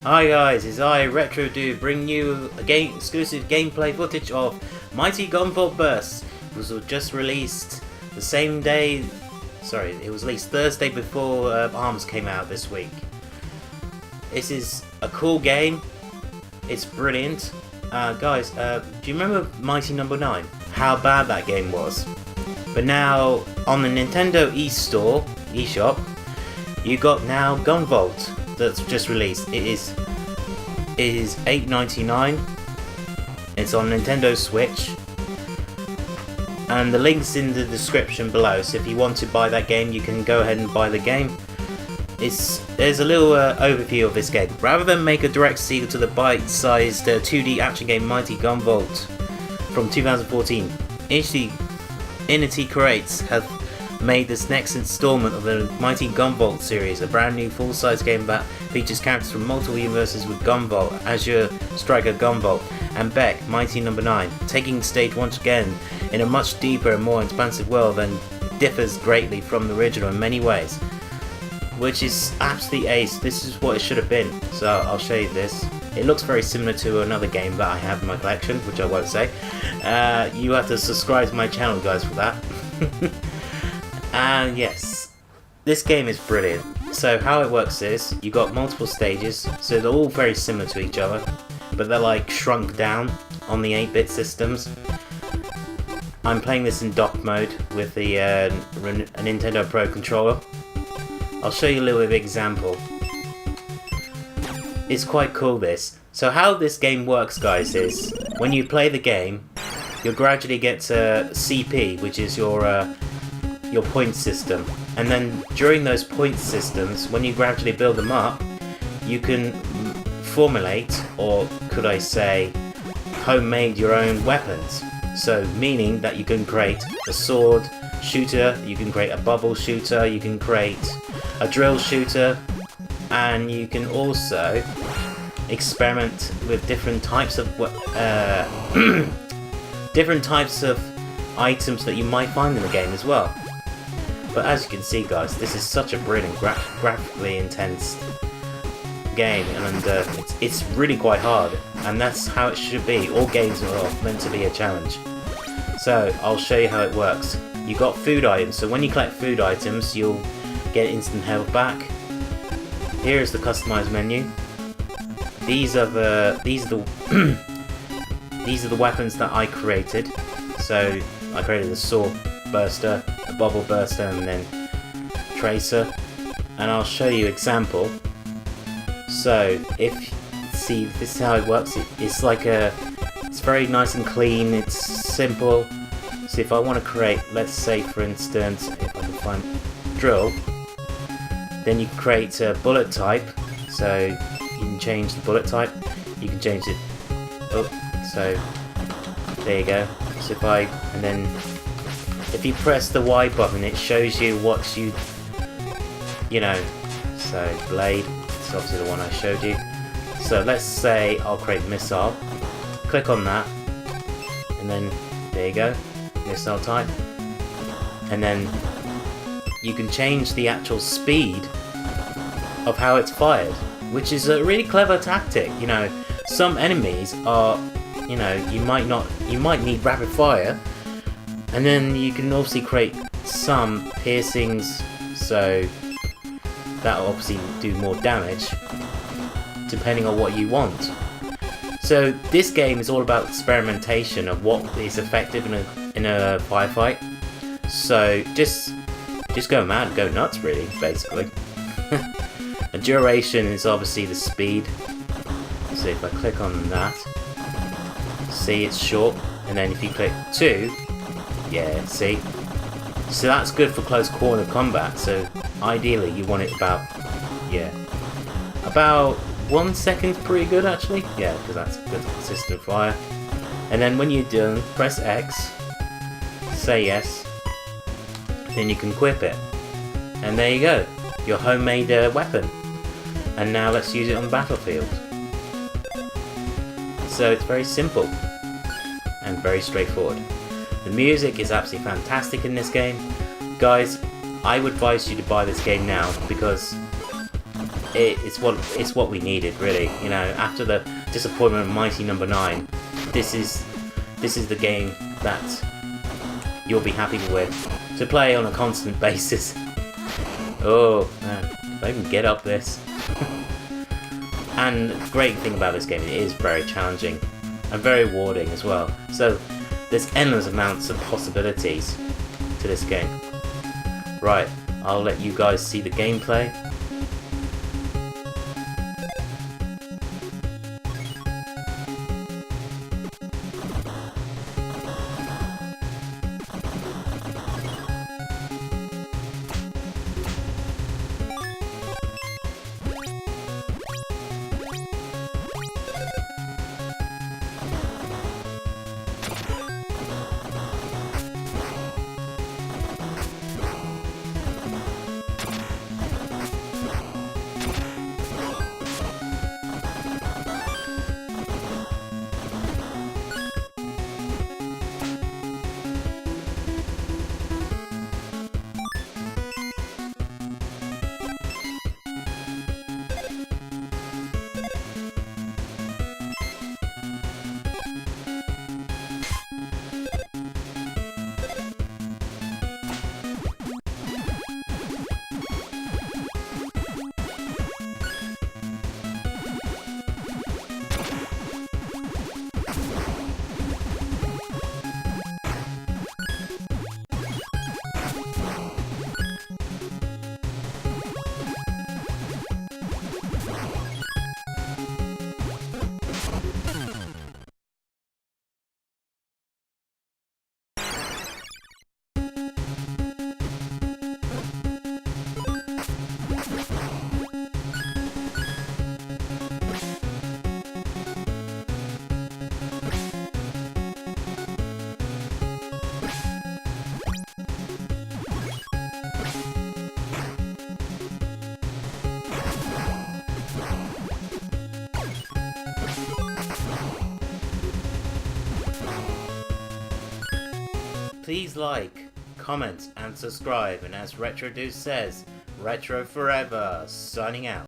Hi guys, it's I, Retrodude, bringing you exclusive gameplay footage of Mighty Gunvolt Burst. It was just released the same day, it was released Thursday before ARMS came out this week. This is a cool game, it's brilliant. Guys, do you remember Mighty No. 9? How bad that game was? But now, on the Nintendo eShop, you got now Gunvolt that's just released. It is $8.99. It's on Nintendo Switch, and the link's in the description below. So if you want to buy that game, you can go ahead and buy the game. There's a little overview of this game. Rather than make a direct sequel to the bite-sized 2D action game Mighty Gunvolt from 2014, Inti Creates have made this next installment of the Mighty Gunvolt series, a brand new full-size game that features characters from multiple universes with Gunvolt, Azure Striker Gunvolt, and Beck, Mighty No. 9, taking the stage once again in a much deeper and more expansive world that differs greatly from the original in many ways, which is absolutely ace. This is what it should have been. So I'll show you this. It looks very similar to another game that I have in my collection, which I won't say. You have to subscribe to my channel, guys, for that. And yes, this game is brilliant. So how it works is, you got multiple stages, so they're all very similar to each other, but they're like shrunk down on the 8-bit systems. I'm playing this in dock mode with the a Nintendo Pro controller. I'll show you a little bit of an example. It's quite cool, this. So how this game works, guys, is when you play the game, you'll gradually get to CP, which is your point system, and then during those point systems, when you gradually build them up, you can formulate, or could I say homemade, your own weapons. So meaning that you can create a sword shooter, you can create a bubble shooter, you can create a drill shooter, and you can also experiment with different types of items that you might find in the game as well. But as you can see, guys, this is such a brilliant, graphically intense game, and it's really quite hard, and that's how it should be. All games are meant to be a challenge. So I'll show you how it works. You got food items, so when you collect food items, you'll get instant health back. Here is the customized menu. These are the these are the weapons that I created. So I created a sword burster, a bubble burster, and then tracer, and I'll show you example. So see, this is how it works. It's very nice and clean, it's simple. So if I want to create, let's say for instance, if I can find drill, then you can create a bullet type. So you can change the bullet type, you can change it up, so there you go. So if you press the Y button, it shows you what so blade, it's obviously the one I showed you. So let's say I'll create missile, click on that, and then there you go, missile type. And then you can change the actual speed of how it's fired, which is a really clever tactic. Some enemies are, you might need rapid fire, and then you can obviously create some piercings, so that'll obviously do more damage depending on what you want. So this game is all about experimentation of what is effective in a firefight. So just go mad, go nuts, really, basically. The duration is obviously the speed. So if I click on that, see, it's short, and then if you click 2, yeah, see? So that's good for close quarter combat, so ideally you want it about 1 second, pretty good actually. Yeah, because that's good consistent fire. And then when you're done, press X, say yes, then you can equip it. And there you go, your homemade weapon. And now let's use it on the battlefield. So it's very simple and very straightforward. The music is absolutely fantastic in this game. Guys, I would advise you to buy this game now, because it's what we needed, really. You know, after the disappointment of Mighty Number 9, this is the game that you'll be happy with to play on a constant basis. Oh man, if I can get up this. And the great thing about this game, it is very challenging and very rewarding as well. So there's endless amounts of possibilities to this game. Right, I'll let you guys see the gameplay. Please like, comment and subscribe, and as Retrodude says, Retro Forever, signing out.